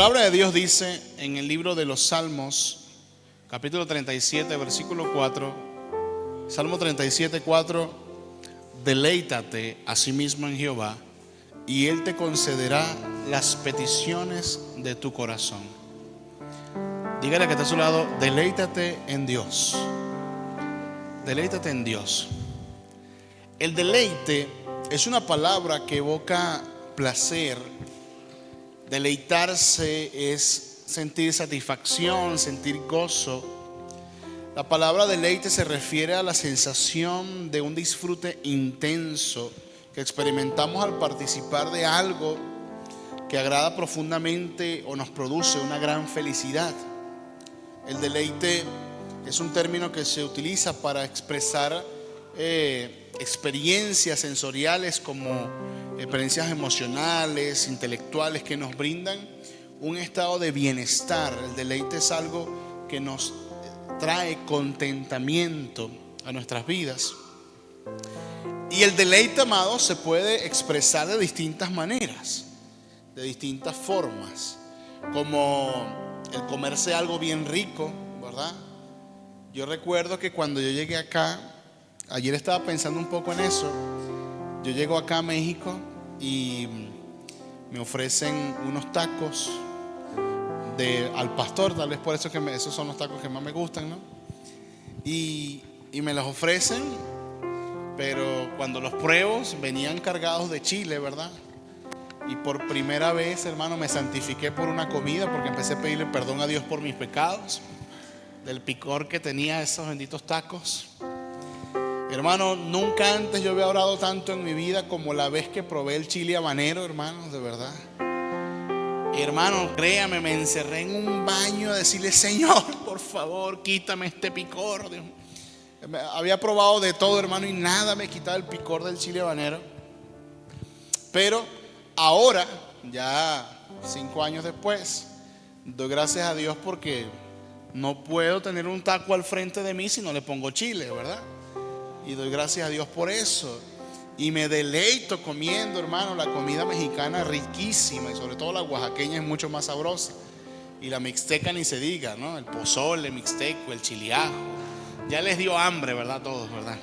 palabra de Dios dice en el libro de los Salmos, capítulo 37, versículo 4, Salmo 37, 4: deleítate asimismo en Jehová, y Él te concederá las peticiones de tu corazón. Dígale que está a su lado: deleítate en Dios. Deleítate en Dios. El deleite es una palabra que evoca placer. Deleitarse es sentir satisfacción, sentir gozo. La palabra deleite se refiere a la sensación de un disfrute intenso que experimentamos al participar de algo que agrada profundamente o nos produce una gran felicidad. El deleite es un término que se utiliza para expresar experiencias sensoriales como experiencias emocionales, intelectuales que nos brindan un estado de bienestar. El deleite es algo que nos trae contentamiento a nuestras vidas. Y el deleite, amados, se puede expresar de distintas maneras, de distintas formas, como el comerse algo bien rico, ¿verdad? Yo recuerdo que cuando yo llegué acá, ayer estaba pensando un poco en eso. Yo llego acá a México y me ofrecen unos tacos al pastor, tal vez por eso esos son los tacos que más me gustan, ¿no? Y me los ofrecen, pero cuando los pruebo venían cargados de chile, ¿verdad? Y por primera vez, hermano, me santifiqué por una comida, porque empecé a pedirle perdón a Dios por mis pecados, del picor que tenía esos benditos tacos. Hermano, nunca antes yo había orado tanto en mi vida como la vez que probé el chile habanero, hermano, de verdad. Hermano, créame, me encerré en un baño a decirle: Señor, por favor, quítame este picor. Dios. Había probado de todo, hermano, y nada me quitaba el picor del chile habanero. Pero ahora, ya 5 años después, doy gracias a Dios porque no puedo tener un taco al frente de mí si no le pongo chile, ¿verdad? Y doy gracias a Dios por eso. Y me deleito comiendo, hermano, la comida mexicana riquísima, y sobre todo la oaxaqueña es mucho más sabrosa. Y la mixteca ni se diga, ¿no? El pozole mixteco, el chiliajo. Ya les dio hambre, ¿verdad? A todos, ¿verdad?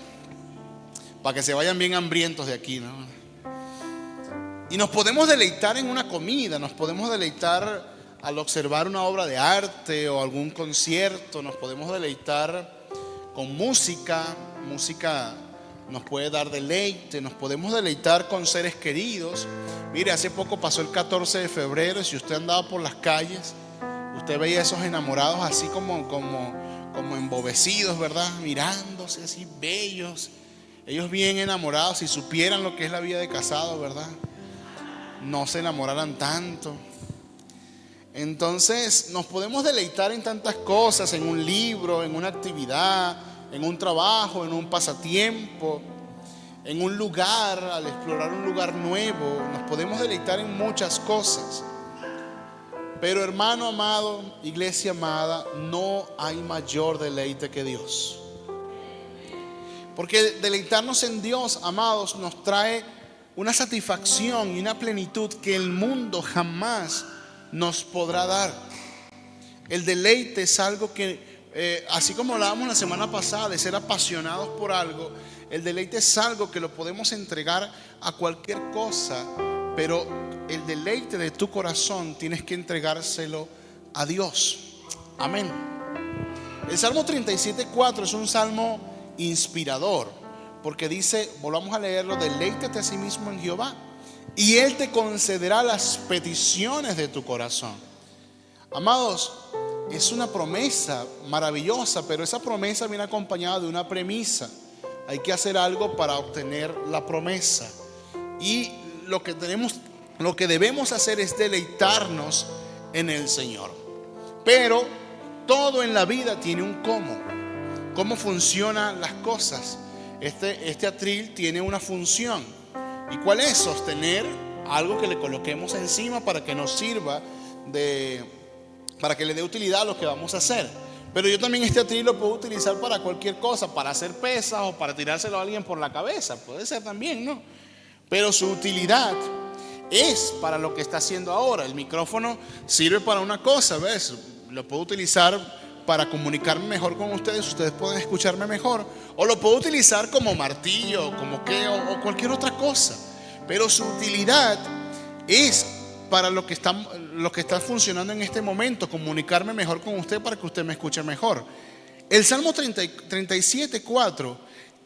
Para que se vayan bien hambrientos de aquí, ¿no? Y nos podemos deleitar en una comida, nos podemos deleitar al observar una obra de arte o algún concierto, nos podemos deleitar con música. Música nos puede dar deleite, nos podemos deleitar con seres queridos. Mire, hace poco pasó el 14 de febrero y si usted andaba por las calles, usted veía a esos enamorados así como embobecidos, ¿verdad? Mirándose así, bellos. Ellos bien enamorados, si supieran lo que es la vida de casado, ¿verdad? No se enamoraran tanto. Entonces nos podemos deleitar en tantas cosas, en un libro, en una actividad, en un trabajo, en un pasatiempo, en un lugar, al explorar un lugar nuevo. Nos podemos deleitar en muchas cosas. Pero hermano amado, iglesia amada, no hay mayor deleite que Dios. Porque deleitarnos en Dios, amados, nos trae una satisfacción y una plenitud que el mundo jamás nos podrá dar. El deleite es algo que así como hablábamos la semana pasada de ser apasionados por algo, el deleite es algo que lo podemos entregar a cualquier cosa, pero el deleite de tu corazón tienes que entregárselo a Dios. Amén. El Salmo 37:4 es un salmo inspirador, porque dice, volvamos a leerlo: deleítate a sí mismo en Jehová, y Él te concederá las peticiones de tu corazón. Amados, es una promesa maravillosa, pero esa promesa viene acompañada de una premisa. Hay que hacer algo para obtener la promesa. Y lo que debemos hacer es deleitarnos en el Señor. Pero todo en la vida tiene un cómo. ¿Cómo funcionan las cosas? Este atril tiene una función. ¿Y cuál es? Sostener algo que le coloquemos encima para que nos sirva para que le dé utilidad a lo que vamos a hacer. Pero yo también este atril lo puedo utilizar para cualquier cosa, para hacer pesas o para tirárselo a alguien por la cabeza. Puede ser también, ¿no? Pero su utilidad es para lo que está haciendo ahora. El micrófono sirve para una cosa, ¿ves? Lo puedo utilizar para comunicarme mejor con ustedes, ustedes pueden escucharme mejor, o lo puedo utilizar como martillo, como o cualquier otra cosa, pero su utilidad es para lo que está funcionando en este momento, comunicarme mejor con usted para que usted me escuche mejor. El Salmo 37:4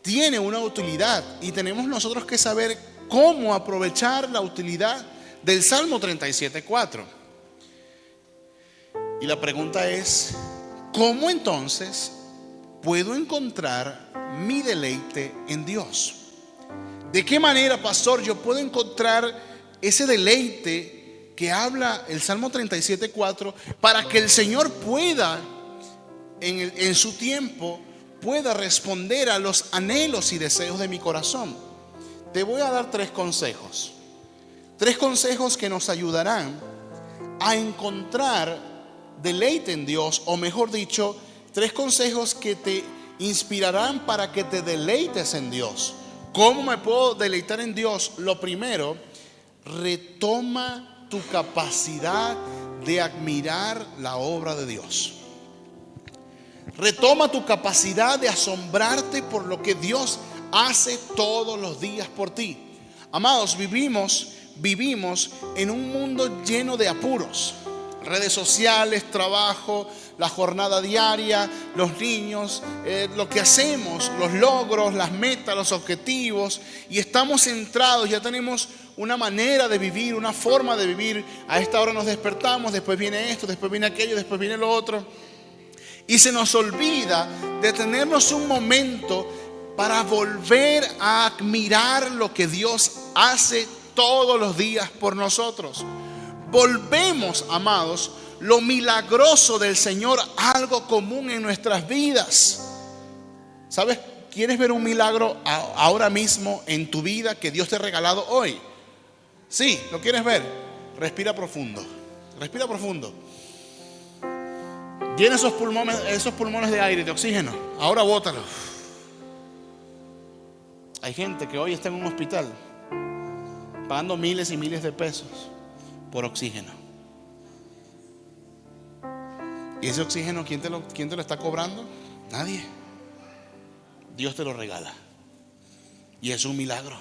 tiene una utilidad y tenemos nosotros que saber cómo aprovechar la utilidad del Salmo 37:4. Y la pregunta es, ¿cómo entonces puedo encontrar mi deleite en Dios? ¿De qué manera, pastor, yo puedo encontrar ese deleite que habla el Salmo 37:4 para que el Señor pueda, en su tiempo, pueda responder a los anhelos y deseos de mi corazón? Te voy a dar 3 consejos. 3 consejos que nos ayudarán a encontrar deleite en Dios, o mejor dicho, 3 consejos que te inspirarán para que te deleites en Dios. ¿Cómo me puedo deleitar en Dios? Lo primero, retoma tu capacidad de admirar la obra de Dios. Retoma tu capacidad de asombrarte por lo que Dios hace todos los días por ti. Amados, vivimos en un mundo lleno de apuros. Redes sociales, trabajo, la jornada diaria, los niños, lo que hacemos, los logros, las metas, los objetivos, y estamos centrados, ya tenemos una manera de vivir, una forma de vivir. A esta hora nos despertamos, después viene esto, después viene aquello, después viene lo otro, y se nos olvida detenernos un momento para volver a admirar lo que Dios hace todos los días por nosotros. Volvemos, amados, lo milagroso del Señor algo común en nuestras vidas. ¿Sabes? ¿Quieres ver un milagro ahora mismo en tu vida que Dios te ha regalado hoy? Sí, ¿lo quieres ver? Respira profundo. Respira profundo. Llena esos pulmones de aire, de oxígeno. Ahora bótalo. Hay gente que hoy está en un hospital pagando miles y miles de pesos por oxígeno. ¿Y ese oxígeno quién te lo está cobrando? Nadie. Dios te lo regala. Y es un milagro.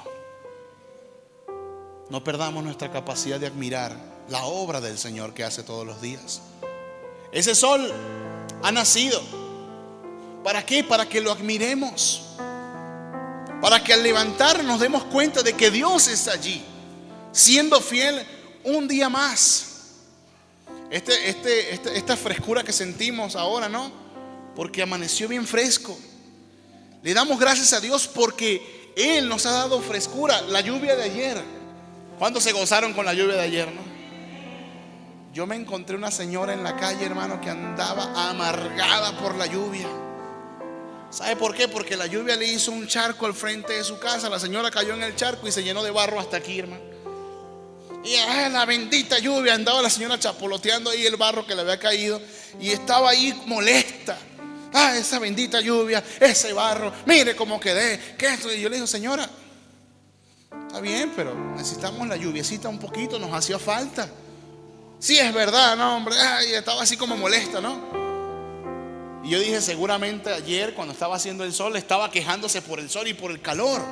No perdamos nuestra capacidad de admirar la obra del Señor que hace todos los días. Ese sol ha nacido. ¿Para qué? Para que lo admiremos. Para que al levantar nos demos cuenta de que Dios está allí, siendo fiel un día más. Esta frescura que sentimos ahora, ¿no? Porque amaneció bien fresco. Le damos gracias a Dios porque Él nos ha dado frescura. La lluvia de ayer, ¿cuántos se gozaron con la lluvia de ayer, no? Yo me encontré una señora en la calle, hermano, que andaba amargada por la lluvia. ¿Sabe por qué? Porque la lluvia le hizo un charco al frente de su casa. La señora cayó en el charco y se llenó de barro hasta aquí, hermano. Y la bendita lluvia, andaba la señora chapoloteando ahí el barro que le había caído y estaba ahí molesta. Esa bendita lluvia, ese barro, mire cómo quedé. ¿Qué es esto? Y yo le digo, señora, está bien, pero necesitamos la lluviecita un poquito, nos hacía falta. Sí, es verdad, no, hombre. Estaba así como molesta, ¿no? Y yo dije, seguramente ayer cuando estaba haciendo el sol estaba quejándose por el sol y por el calor.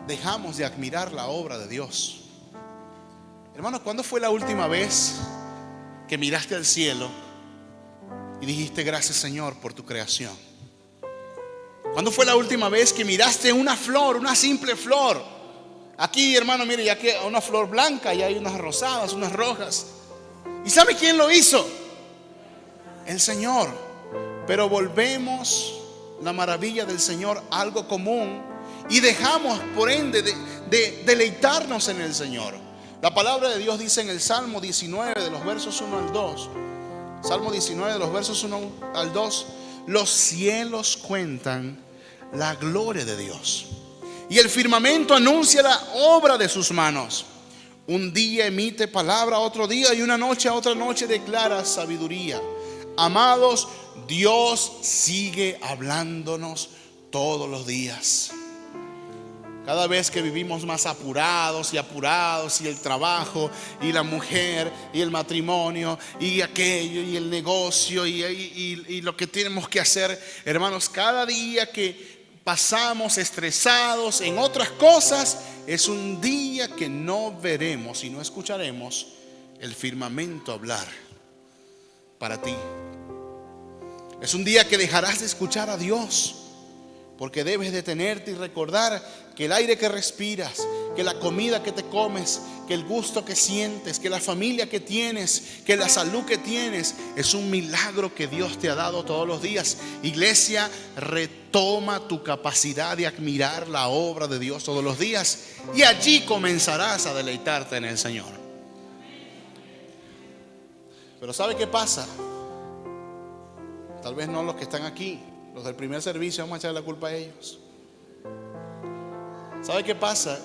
Dejamos de admirar la obra de Dios. Hermanos, ¿cuándo fue la última vez que miraste al cielo y dijiste gracias, Señor, por tu creación? ¿Cuándo fue la última vez que miraste una flor, una simple flor? Aquí, hermano, mire, ya que una flor blanca y hay unas rosadas, unas rojas. ¿Y sabe quién lo hizo? El Señor. Pero volvemos la maravilla del Señor algo común y dejamos por ende de deleitarnos en el Señor. La palabra de Dios dice en el Salmo 19 de los versos 1 al 2. Salmo 19 de los versos 1 al 2. Los cielos cuentan la gloria de Dios y el firmamento anuncia la obra de sus manos. Un día emite palabra a otro día y una noche a otra noche declara sabiduría. Amados, Dios sigue hablándonos todos los días. Cada vez que vivimos más apurados, y el trabajo, y la mujer, y el matrimonio, y aquello, y el negocio, y lo que tenemos que hacer, hermanos, cada día que pasamos estresados en otras cosas, es un día que no veremos y no escucharemos el firmamento hablar para ti. Es un día que dejarás de escuchar a Dios, porque debes detenerte y recordar que el aire que respiras, que la comida que te comes, que el gusto que sientes, que la familia que tienes, que la salud que tienes, es un milagro que Dios te ha dado todos los días. Iglesia, retoma tu capacidad de admirar la obra de Dios todos los días, y allí comenzarás a deleitarte en el Señor. Pero ¿sabe qué pasa? Tal vez no los que están aquí, los del primer servicio, vamos a echar la culpa a ellos. ¿Sabe qué pasa?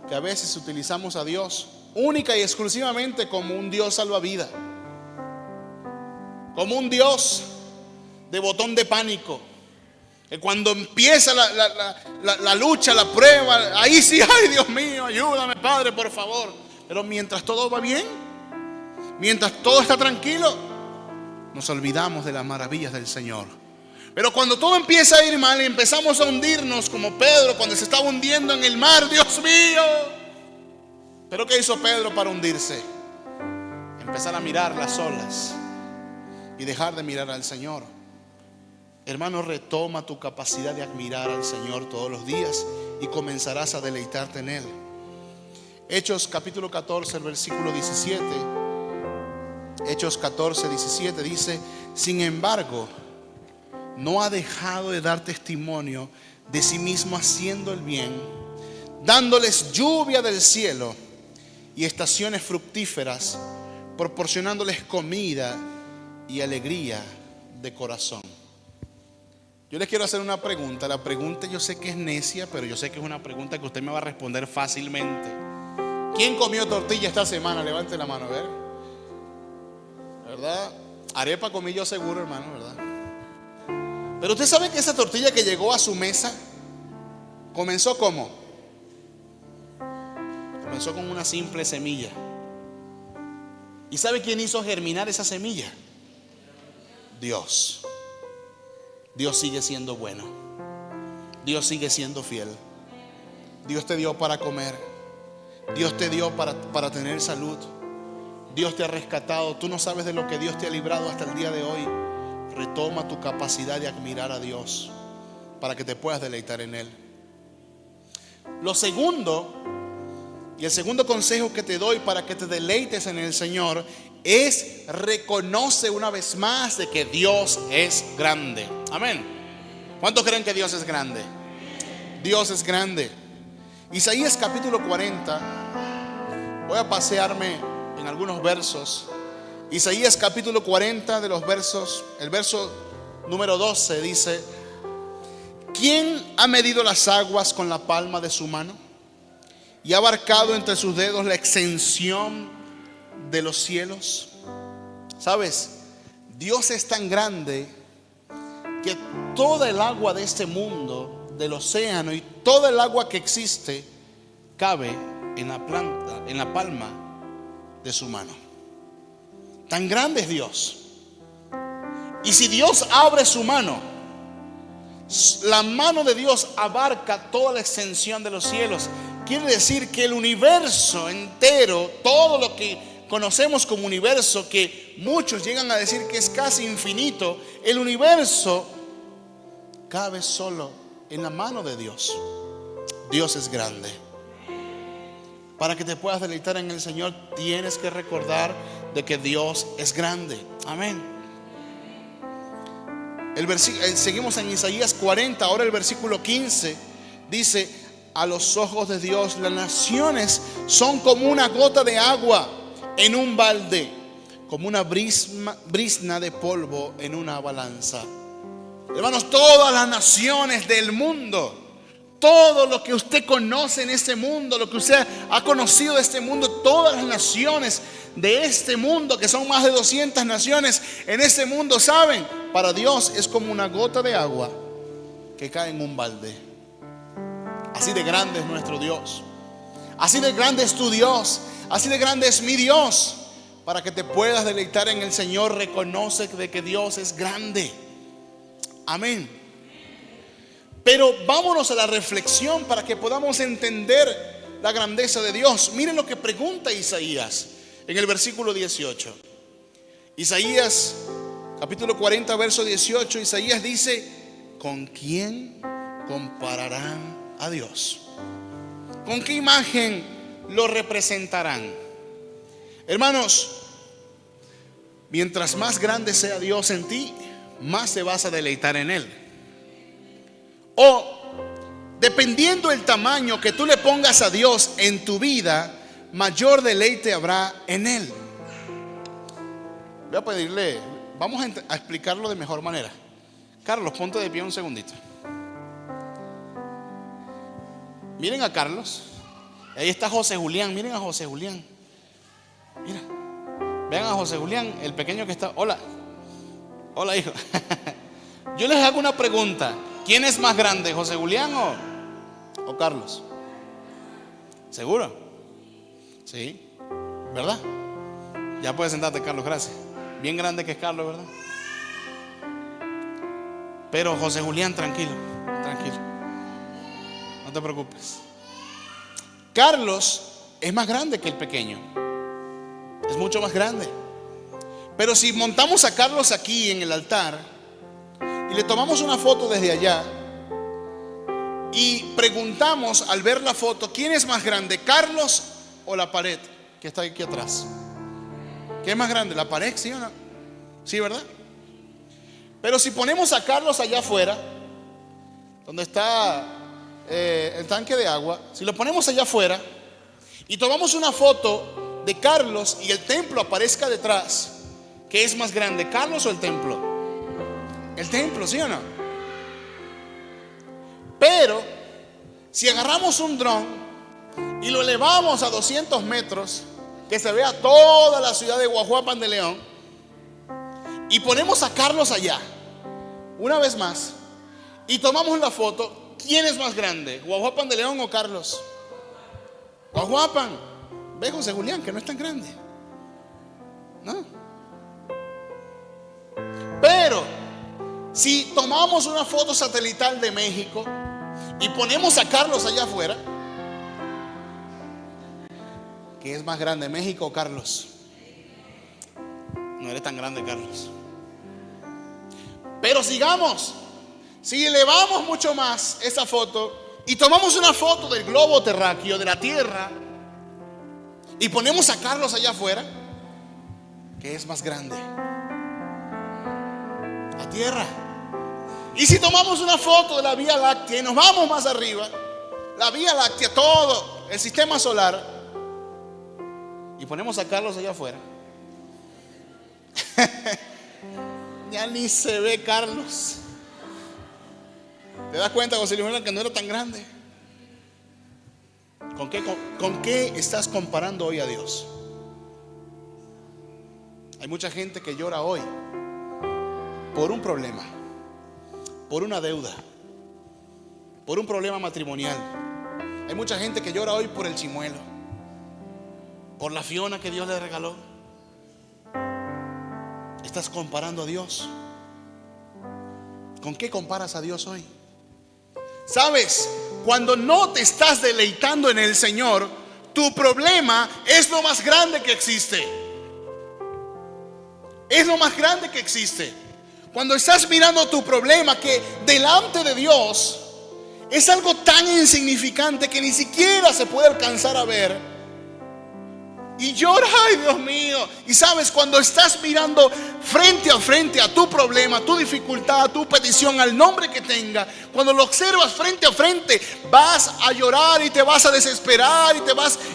Que a veces utilizamos a Dios única y exclusivamente como un Dios salvavidas, como un Dios de botón de pánico, que cuando empieza la lucha, la prueba, ahí sí, ay Dios mío, ayúdame Padre, por favor. Pero mientras todo va bien, mientras todo está tranquilo, nos olvidamos de las maravillas del Señor. Pero cuando todo empieza a ir mal y empezamos a hundirnos, como Pedro cuando se estaba hundiendo en el mar, Dios mío. ¿Pero qué hizo Pedro para hundirse? Empezar a mirar las olas y dejar de mirar al Señor. Hermano, retoma tu capacidad de admirar al Señor todos los días y comenzarás a deleitarte en Él. Hechos capítulo 14, el versículo 17. Hechos 14, 17 dice: sin embargo, no ha dejado de dar testimonio de sí mismo haciendo el bien, dándoles lluvia del cielo y estaciones fructíferas, proporcionándoles comida y alegría de corazón. Yo les quiero hacer una pregunta. La pregunta yo sé que es necia, pero yo sé que es una pregunta que usted me va a responder fácilmente. ¿Quién comió tortilla esta semana? Levante la mano, a ver. ¿Verdad? Arepa comí yo seguro, hermano, ¿verdad? Pero usted sabe que esa tortilla que llegó a su mesa comenzó ¿cómo? Comenzó con una simple semilla. ¿Y sabe quién hizo germinar esa semilla? Dios. Dios sigue siendo bueno. Dios sigue siendo fiel. Dios te dio para comer. Dios te dio para tener salud. Dios te ha rescatado. Tú no sabes de lo que Dios te ha librado hasta el día de hoy. Retoma tu capacidad de admirar a Dios para que te puedas deleitar en Él. Lo segundo, y el segundo consejo que te doy para que te deleites en el Señor, es reconoce una vez más de que Dios es grande. Amén. ¿Cuántos creen que Dios es grande? Dios es grande. Isaías capítulo 40. Voy a pasearme en algunos versos. Isaías capítulo 40 de los versos, el verso número 12 dice: ¿quién ha medido las aguas con la palma de su mano y ha abarcado entre sus dedos la extensión de los cielos? ¿Sabes? Dios es tan grande que toda el agua de este mundo, del océano y toda el agua que existe, cabe en la palma de su mano. Tan grande es Dios. Y si Dios abre su mano, la mano de Dios abarca toda la extensión de los cielos. Quiere decir que el universo entero, todo lo que conocemos como universo, que muchos llegan a decir que es casi infinito, el universo cabe solo en la mano de Dios. Dios es grande. Para que te puedas deleitar en el Señor, tienes que recordar de que Dios es grande. Amén. Seguimos en Isaías 40. Ahora el versículo 15 dice: a los ojos de Dios las naciones son como una gota de agua en un balde, como una brizna de polvo en una balanza. Hermanos, todas las naciones del mundo, todo lo que usted conoce en este mundo, lo que usted ha conocido de este mundo, todas las naciones de este mundo, que son más de 200 naciones en este mundo, saben, para Dios es como una gota de agua que cae en un balde. Así de grande es nuestro Dios. Así de grande es tu Dios. Así de grande es mi Dios. Para que te puedas deleitar en el Señor, reconoce de que Dios es grande. Amén. Pero vámonos a la reflexión para que podamos entender la grandeza de Dios. Miren lo que pregunta Isaías en el versículo 18. Isaías capítulo 40 verso 18. Isaías dice: ¿con quién compararán a Dios? ¿Con qué imagen lo representarán? Hermanos, mientras más grande sea Dios en ti, más te vas a deleitar en Él. O dependiendo el tamaño que tú le pongas a Dios en tu vida, mayor deleite habrá en Él. Voy a pedirle, vamos a explicarlo de mejor manera. Carlos, ponte de pie un segundito. Miren a Carlos. Ahí está José Julián. Miren a José Julián. Mira. Vean a José Julián, el pequeño que está. Hola. Hola, hijo. Yo les hago una pregunta. ¿Quién es más grande, José Julián o Carlos? ¿Seguro? Sí. ¿Verdad? Ya puedes sentarte, Carlos, gracias. Bien grande que es Carlos, ¿verdad? Pero José Julián, tranquilo, tranquilo. No te preocupes. Carlos es más grande que el pequeño. Es mucho más grande. Pero si montamos a Carlos aquí en el altar y le tomamos una foto desde allá y preguntamos al ver la foto, ¿quién es más grande, Carlos o la pared que está aquí atrás? ¿Qué es más grande, la pared, sí o no? Sí, ¿verdad? Pero si ponemos a Carlos allá afuera, donde está el tanque de agua, si lo ponemos allá afuera y tomamos una foto de Carlos y el templo aparezca detrás, ¿qué es más grande, Carlos o el templo? El templo, ¿sí o no? Pero si agarramos un dron y lo elevamos a 200 metros, que se vea toda la ciudad de Guajuapan de León, y ponemos a Carlos allá, una vez más, y tomamos la foto, ¿quién es más grande, Guajuapan de León o Carlos? Guajuapan. Ve, José Julián, que no es tan grande, ¿no? Pero si tomamos una foto satelital de México y ponemos a Carlos allá afuera, ¿qué es más grande, México o Carlos? No eres tan grande, Carlos. Pero sigamos. Si elevamos mucho más esa foto y tomamos una foto del globo terráqueo, de la Tierra, y ponemos a Carlos allá afuera, ¿qué es más grande? La Tierra. Y si tomamos una foto de la Vía Láctea y nos vamos más arriba, la Vía Láctea, todo el sistema solar, y ponemos a Carlos allá afuera, ya ni se ve Carlos. ¿Te das cuenta, José Luis, que no era tan grande? ¿Con qué estás comparando hoy a Dios? Hay mucha gente que llora hoy por un problema, por una deuda, por un problema matrimonial. Hay mucha gente que llora hoy por el chimuelo, por la Fiona que Dios le regaló. ¿Estás comparando a Dios? ¿Con qué comparas a Dios hoy? ¿Sabes? Cuando no te estás deleitando en el Señor, tu problema es lo más grande que existe. Es lo más grande que existe. Cuando estás mirando tu problema, que delante de Dios es algo tan insignificante que ni siquiera se puede alcanzar a ver, y llora, ay Dios mío. Y sabes, cuando estás mirando frente a tu problema, tu dificultad, tu petición, al nombre que tenga, cuando lo observas frente a frente, vas a llorar y te vas a desesperar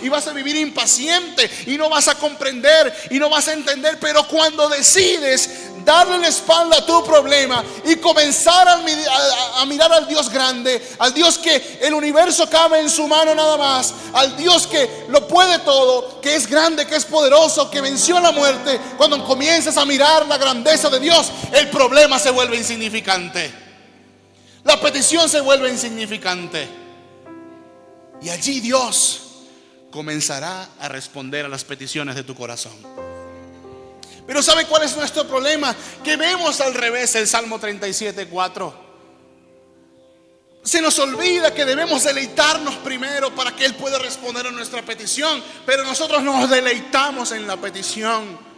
y vas a vivir impaciente y no vas a comprender y no vas a entender. Pero cuando decides darle la espalda a tu problema y comenzar a mirar al Dios grande, al Dios que el universo cabe en su mano nada más, al Dios que lo puede todo, que es grande, que es poderoso, que venció la muerte, cuando comienzas a mirar la grandeza de Dios, el problema se vuelve insignificante, la petición se vuelve insignificante. Y allí Dios comenzará a responder a las peticiones de tu corazón. Pero ¿sabe cuál es nuestro problema? Que vemos al revés el Salmo 37:4. Se nos olvida que debemos deleitarnos primero para que Él pueda responder a nuestra petición. Pero nosotros nos deleitamos en la petición.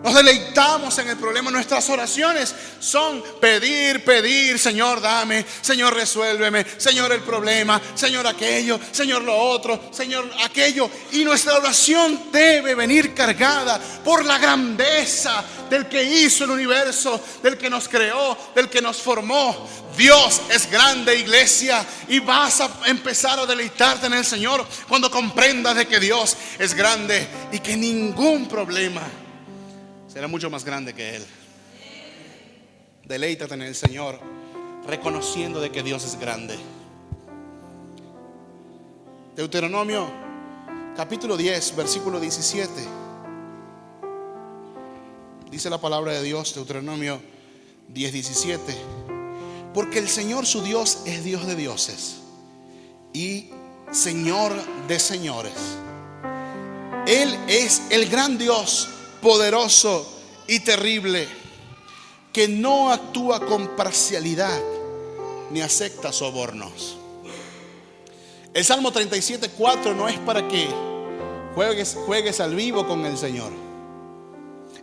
Nos deleitamos en el problema. Nuestras oraciones son pedir, pedir. Señor, dame. Señor, resuélveme. Señor, el problema. Señor, aquello. Señor, lo otro. Señor, aquello. Y nuestra oración debe venir cargada por la grandeza del que hizo el universo, del que nos creó, del que nos formó. Dios es grande, iglesia, y vas a empezar a deleitarte en el Señor cuando comprendas de que Dios es grande y que ningún problema será mucho más grande que Él. Deleítate en el Señor, reconociendo de que Dios es grande. Deuteronomio capítulo 10, versículo 17. Dice la palabra de Dios, Deuteronomio 10, 17. Porque el Señor su Dios es Dios de dioses y Señor de señores. Él es el gran Dios, poderoso y terrible, que no actúa con parcialidad ni acepta sobornos. El Salmo 37:4 no es para que juegues al vivo con el Señor.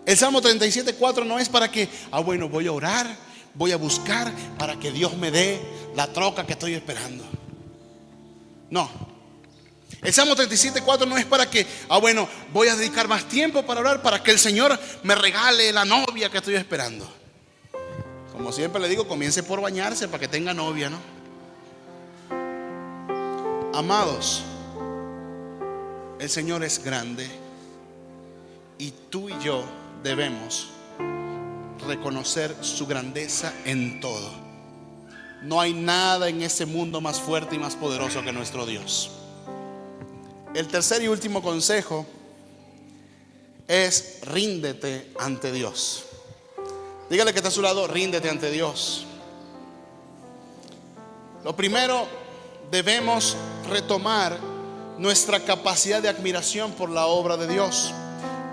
El Salmo 37:4 no es para que, bueno, voy a orar, voy a buscar para que Dios me dé la troca que estoy esperando. No. El Salmo 37:4 no es para que, bueno, voy a dedicar más tiempo para orar para que el Señor me regale la novia que estoy esperando. Como siempre le digo, comience por bañarse para que tenga novia, ¿no? Amados, el Señor es grande y tú y yo debemos reconocer su grandeza en todo. No hay nada en ese mundo más fuerte y más poderoso que nuestro Dios. El tercer y último consejo es: ríndete ante Dios. Dígale que está a su lado: ríndete ante Dios. Lo primero, debemos retomar nuestra capacidad de admiración por la obra de Dios.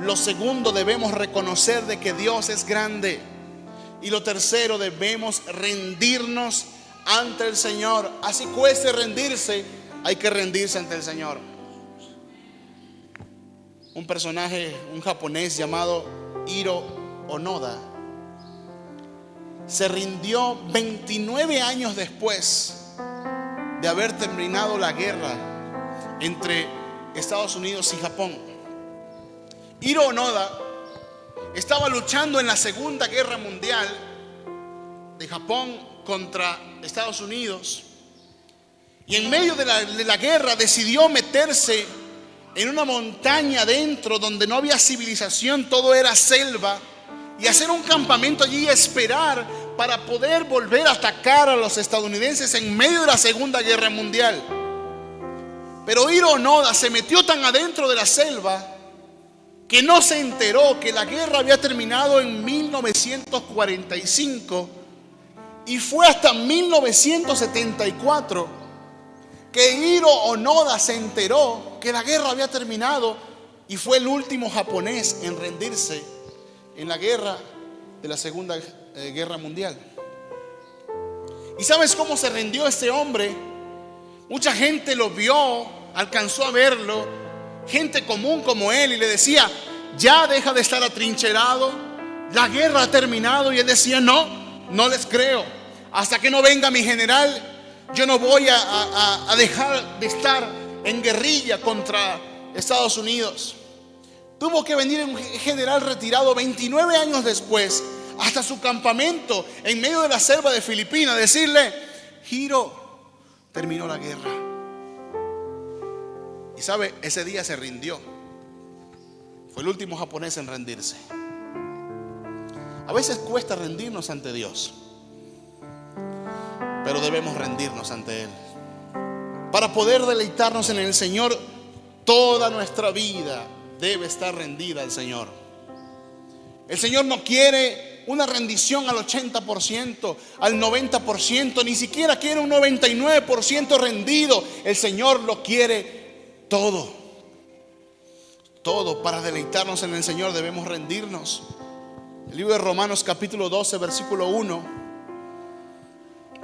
Lo segundo, debemos reconocer de que Dios es grande. Y lo tercero, debemos rendirnos ante el Señor. Así cueste rendirse, hay que rendirse ante el Señor. Un personaje, un japonés llamado Hiro Onoda, se rindió 29 años después de haber terminado la guerra entre Estados Unidos y Japón. Hiro Onoda estaba luchando en la Segunda Guerra Mundial de Japón contra Estados Unidos, y en medio de la guerra decidió meterse en una montaña adentro donde no había civilización, todo era selva, y hacer un campamento allí y esperar para poder volver a atacar a los estadounidenses en medio de la Segunda Guerra Mundial. Pero Hiro Onoda se metió tan adentro de la selva que no se enteró que la guerra había terminado en 1945, y fue hasta 1974 que Hiro Onoda se enteró que la guerra había terminado, y fue el último japonés en rendirse en la guerra de la Segunda Guerra Mundial. ¿Y sabes cómo se rindió este hombre? Mucha gente lo vio, alcanzó a verlo, gente común como él, y le decía: ya deja de estar atrincherado, la guerra ha terminado. Y él decía: no les creo, hasta que no venga mi general, yo no voy a dejar de estar en guerrilla contra Estados Unidos. Tuvo que venir un general retirado 29 años después hasta su campamento en medio de la selva de Filipinas, decirle: Hiro, terminó la guerra. Y sabe, ese día se rindió. Fue el último japonés en rendirse. A veces cuesta rendirnos ante Dios, pero debemos rendirnos ante Él. Para poder deleitarnos en el Señor, toda nuestra vida debe estar rendida al Señor. El Señor no quiere una rendición al 80%, al 90%, ni siquiera quiere un 99% rendido. El Señor lo quiere todo. Todo. Para deleitarnos en el Señor debemos rendirnos. El libro de Romanos capítulo 12 versículo 1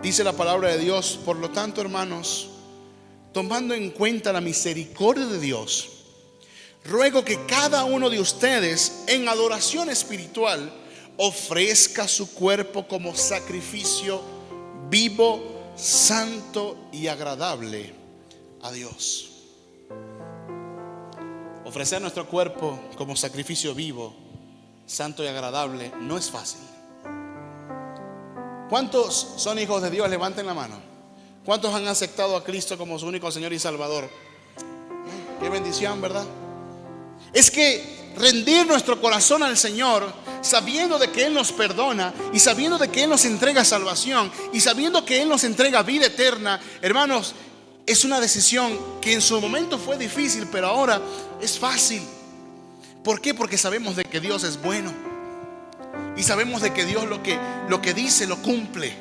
dice la palabra de Dios: por lo tanto, hermanos, tomando en cuenta la misericordia de Dios, ruego que cada uno de ustedes en adoración espiritual ofrezca su cuerpo como sacrificio vivo, santo y agradable a Dios. Ofrecer nuestro cuerpo como sacrificio vivo, santo y agradable no es fácil. ¿Cuántos son hijos de Dios? Levanten la mano. ¿Cuántos han aceptado a Cristo como su único Señor y Salvador? Qué bendición, ¿verdad? Es que rendir nuestro corazón al Señor, sabiendo de que Él nos perdona y sabiendo de que Él nos entrega salvación y sabiendo que Él nos entrega vida eterna, hermanos, es una decisión que en su momento fue difícil, pero ahora es fácil. ¿Por qué? Porque sabemos de que Dios es bueno y sabemos de que Dios lo que dice lo cumple.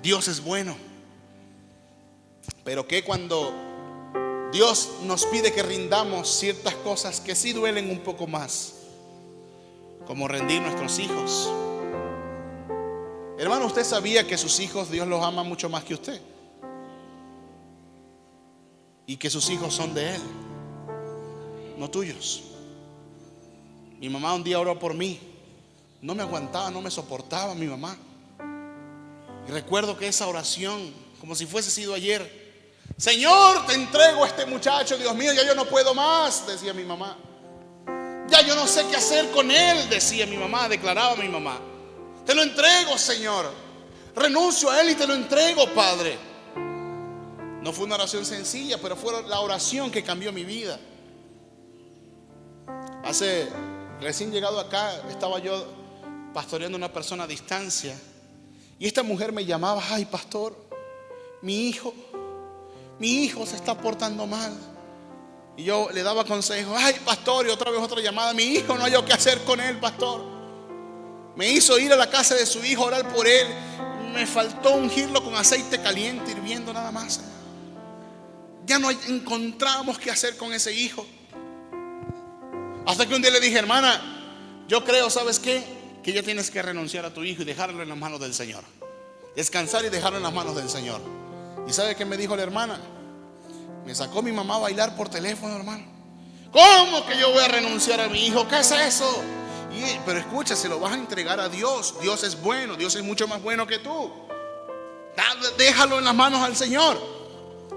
Dios es bueno. Pero que cuando Dios nos pide que rindamos ciertas cosas que sí duelen un poco más, como rendir nuestros hijos. Hermano, ¿usted sabía que sus hijos Dios los ama mucho más que usted? Y que sus hijos son de Él, no tuyos. Mi mamá un día oró por mí. No me aguantaba, no me soportaba mi mamá. Y recuerdo que esa oración, como si fuese sido ayer: Señor, te entrego a este muchacho, Dios mío, ya yo no puedo más, decía mi mamá. Ya yo no sé qué hacer con él, decía mi mamá, declaraba mi mamá. Te lo entrego, Señor. Renuncio a él y te lo entrego, Padre. No fue una oración sencilla, pero fue la oración que cambió mi vida. Recién llegado acá, estaba yo pastoreando a una persona a distancia, y esta mujer me llamaba: ay, pastor, mi hijo se está portando mal. Y yo le daba consejos: ay, pastor, y otra vez otra llamada: mi hijo, no hay yo qué hacer con él, pastor. Me hizo ir a la casa de su hijo, orar por él. Me faltó ungirlo con aceite caliente hirviendo nada más. Ya no encontramos qué hacer con ese hijo. Hasta que un día le dije: hermana, yo creo, ¿sabes qué? Que ya tienes que renunciar a tu hijo y dejarlo en las manos del Señor. Descansar y dejarlo en las manos del Señor. ¿Y sabe qué me dijo la hermana? Me sacó mi mamá a bailar por teléfono, hermano. ¿Cómo que yo voy a renunciar a mi hijo? ¿Qué es eso? Pero escucha, se lo vas a entregar a Dios. Dios es bueno, Dios es mucho más bueno que tú. Déjalo en las manos al Señor.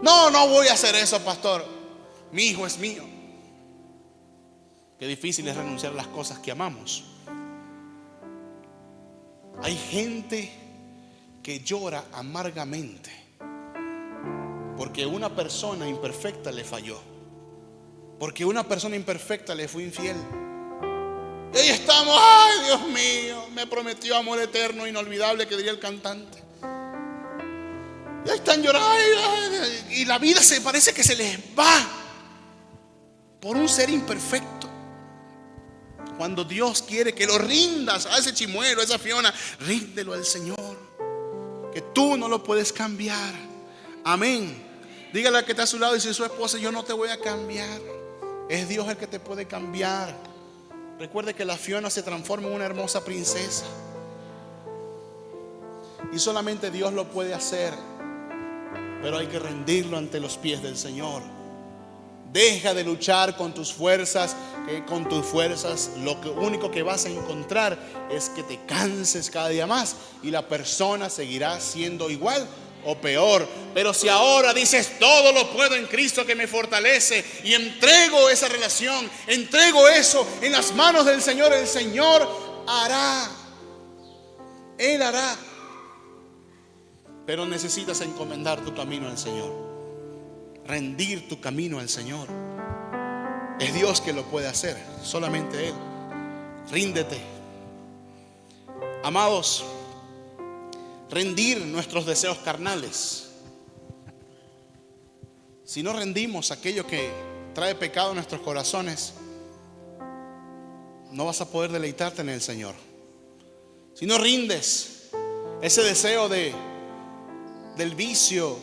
No voy a hacer eso, pastor. Mi hijo es mío. Qué difícil es renunciar a las cosas que amamos. Hay gente que llora amargamente porque una persona imperfecta le falló, porque una persona imperfecta le fue infiel. Y ahí estamos: ay, Dios mío, me prometió amor eterno, inolvidable, que diría el cantante. Y ahí están llorando, y la vida se parece que se les va por un ser imperfecto. Cuando Dios quiere que lo rindas a ese chimuelo, a esa Fiona, ríndelo al Señor, que tú no lo puedes cambiar. Amén. Dígale al que está a su lado y si es su esposa: yo no te voy a cambiar. Es Dios el que te puede cambiar. Recuerde que la Fiona se transforma en una hermosa princesa, y solamente Dios lo puede hacer. Pero hay que rendirlo ante los pies del Señor. Deja de luchar con tus fuerzas, que con tus fuerzas lo único que vas a encontrar es que te canses cada día más, y la persona seguirá siendo igual o peor. Pero si ahora dices: todo lo puedo en Cristo que me fortalece, y entrego esa relación, entrego eso en las manos del Señor, el Señor hará. Él hará. Pero necesitas encomendar tu camino al Señor, rendir tu camino al Señor. Es Dios que lo puede hacer, solamente Él. Ríndete. Amados, rendir nuestros deseos carnales. Si no rendimos aquello que trae pecado en nuestros corazones, no vas a poder deleitarte en el Señor. si no rindes ese deseo del vicio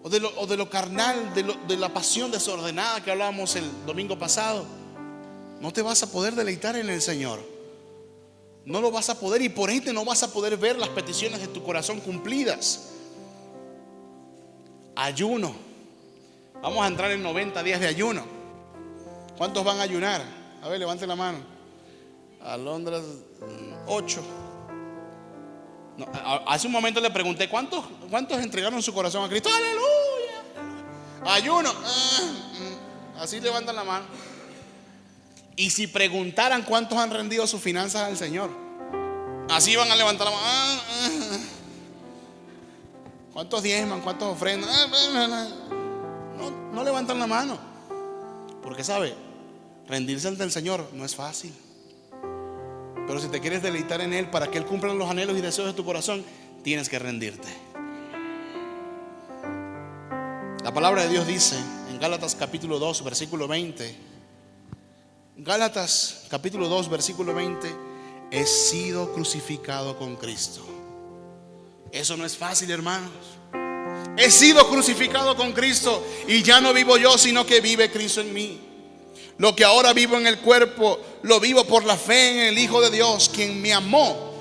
o de lo carnal, de la pasión desordenada que hablábamos el domingo pasado, no te vas a poder deleitar en el Señor. No lo vas a poder, y por ende no vas a poder ver las peticiones de tu corazón cumplidas. Ayuno. Vamos a entrar en 90 días de ayuno. ¿Cuántos van a ayunar? A ver, levante la mano. Alondras, 8. No, hace un momento le pregunté ¿cuántos entregaron su corazón a Cristo? ¡Aleluya! Ayuno. Así levantan la mano. Y si preguntaran cuántos han rendido sus finanzas al Señor, así van a levantar la mano. ¿Cuántos diezman? ¿Cuántos ofrendan? No levantan la mano. Porque sabe, rendirse ante el Señor no es fácil. Pero si te quieres deleitar en Él para que Él cumpla los anhelos y deseos de tu corazón, tienes que rendirte. La palabra de Dios dice en Gálatas capítulo 2 versículo 20. Gálatas capítulo 2 versículo 20: he sido crucificado con Cristo. Eso no es fácil, hermanos. He sido crucificado con Cristo, y ya no vivo yo, sino que vive Cristo en mí. Lo que ahora vivo en el cuerpo, lo vivo por la fe en el Hijo de Dios, quien me amó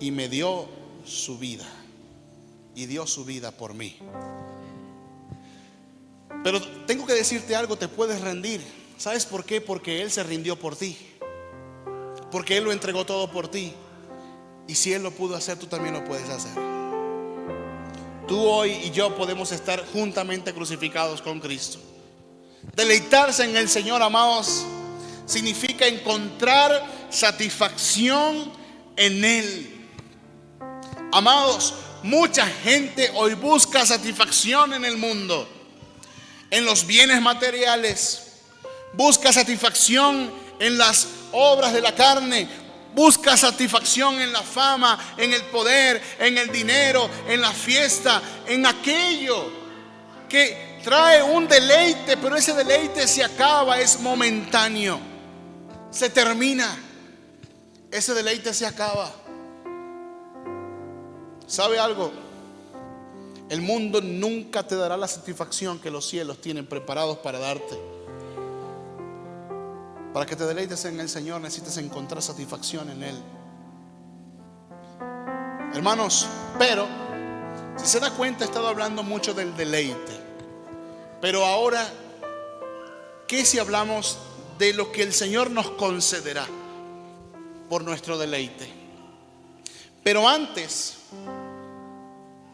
y me dio su vida, y dio su vida por mí. Pero tengo que decirte algo, te puedes rendir. ¿Sabes por qué? Porque Él se rindió por ti, porque Él lo entregó todo por ti. Y si Él lo pudo hacer, tú también lo puedes hacer. Tú hoy y yo podemos estar juntamente crucificados con Cristo. Deleitarse en el Señor, amados, significa encontrar satisfacción en Él. Amados, mucha gente hoy busca satisfacción en el mundo, en los bienes materiales. Busca satisfacción en las obras de la carne. Busca satisfacción en la fama, en el poder, en el dinero, en la fiesta, en aquello que trae un deleite, pero ese deleite se acaba, es momentáneo, se termina, ese deleite se acaba. ¿Sabe algo? El mundo nunca te dará la satisfacción que los cielos tienen preparados para darte. Para que te deleites en el Señor, necesitas encontrar satisfacción en Él. Hermanos, pero si se da cuenta, he estado hablando mucho del deleite. Pero ahora, ¿qué si hablamos de lo que el Señor nos concederá por nuestro deleite? Pero antes,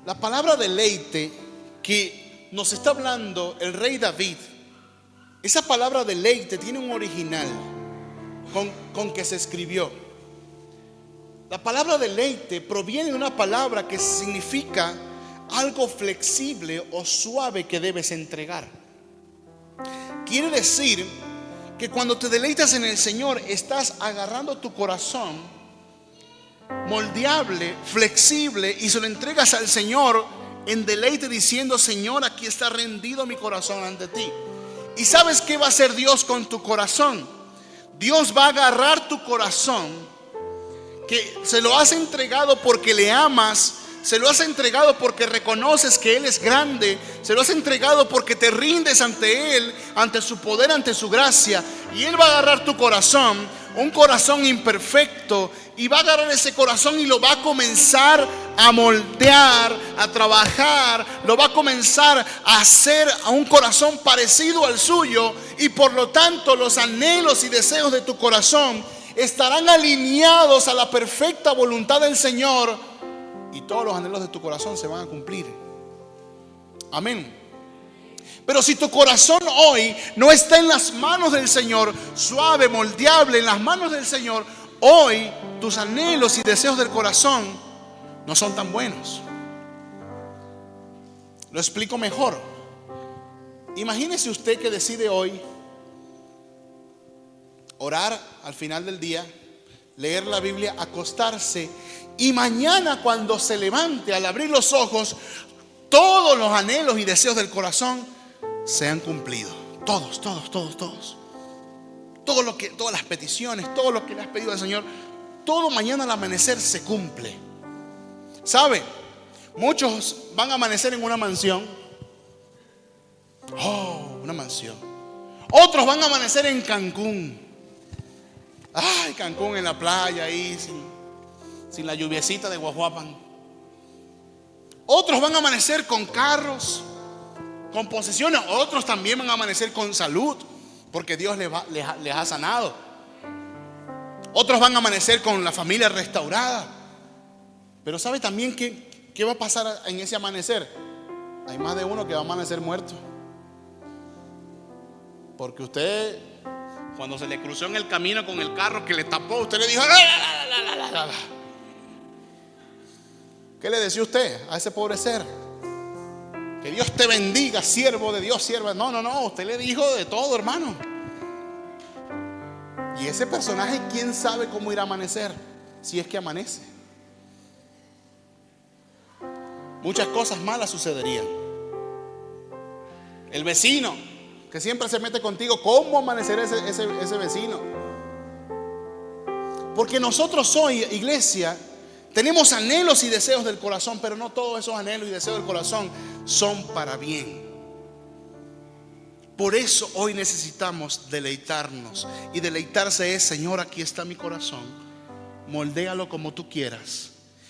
la palabra deleite que nos está hablando el rey David, esa palabra deleite tiene un original con que se escribió. La palabra deleite proviene de una palabra que significa algo flexible o suave que debes entregar. Quiere decir que cuando te deleitas en el Señor, estás agarrando tu corazón moldeable, flexible, y se lo entregas al Señor en deleite, diciendo: Señor, aquí está rendido mi corazón ante ti. ¿Y sabes qué va a hacer Dios con tu corazón? Dios va a agarrar tu corazón, que se lo has entregado porque le amas, se lo has entregado porque reconoces que Él es grande, se lo has entregado porque te rindes ante Él, ante su poder, ante su gracia. Y Él va a agarrar tu corazón, un corazón imperfecto, y va a agarrar ese corazón y lo va a comenzar a moldear, a trabajar, lo va a comenzar a hacer a un corazón parecido al suyo, y por lo tanto los anhelos y deseos de tu corazón estarán alineados a la perfecta voluntad del Señor, y todos los anhelos de tu corazón se van a cumplir. Amén. Pero si tu corazón hoy no está en las manos del Señor, suave, moldeable, en las manos del Señor, hoy tus anhelos y deseos del corazón no son tan buenos. Lo explico mejor. Imagínese usted que decide hoy orar al final del día, leer la Biblia, acostarse, y mañana cuando se levante, al abrir los ojos, todos los anhelos y deseos del corazón se han cumplido. Todos. Todo lo que, todas las peticiones, todo lo que le has pedido al Señor, todo mañana al amanecer se cumple. ¿Sabe? Muchos van a amanecer en una mansión. Oh, una mansión. Otros van a amanecer en Cancún. Ay, Cancún en la playa ahí sin la lluviecita de Guajuapan. Otros van a amanecer con carros, con posesiones. Otros también van a amanecer con salud, porque Dios les ha sanado. Otros van a amanecer con la familia restaurada. Pero ¿sabe también qué va a pasar en ese amanecer? Hay más de uno que va a amanecer muerto. Porque usted, cuando se le cruzó en el camino con el carro que le tapó, usted le dijo: "La". ¿Qué le decía usted a ese pobre ser? Que Dios te bendiga, siervo de Dios, sierva. No, usted le dijo de todo, hermano. Y ese personaje, ¿quién sabe cómo irá a amanecer? Si es que amanece. Muchas cosas malas sucederían. El vecino que siempre se mete contigo, ¿cómo amanecerá ese vecino? Porque nosotros hoy, iglesia, tenemos anhelos y deseos del corazón, pero no todos esos anhelos y deseos del corazón son para bien. Por eso hoy necesitamos deleitarnos. Y deleitarse es: Señor, aquí está mi corazón, moldéalo como tú quieras.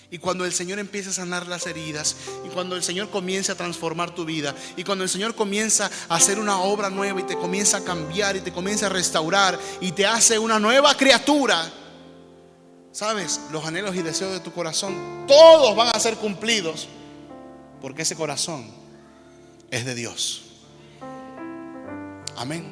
Y cuando el Señor empiece a sanar las heridas, y cuando el Señor comience a transformar tu vida, y cuando el Señor comienza a hacer una obra nueva y te comienza a cambiar y te comienza a restaurar y te hace una nueva criatura, ¿sabes? Los anhelos y deseos de tu corazón todos van a ser cumplidos, porque ese corazón es de Dios. Amén.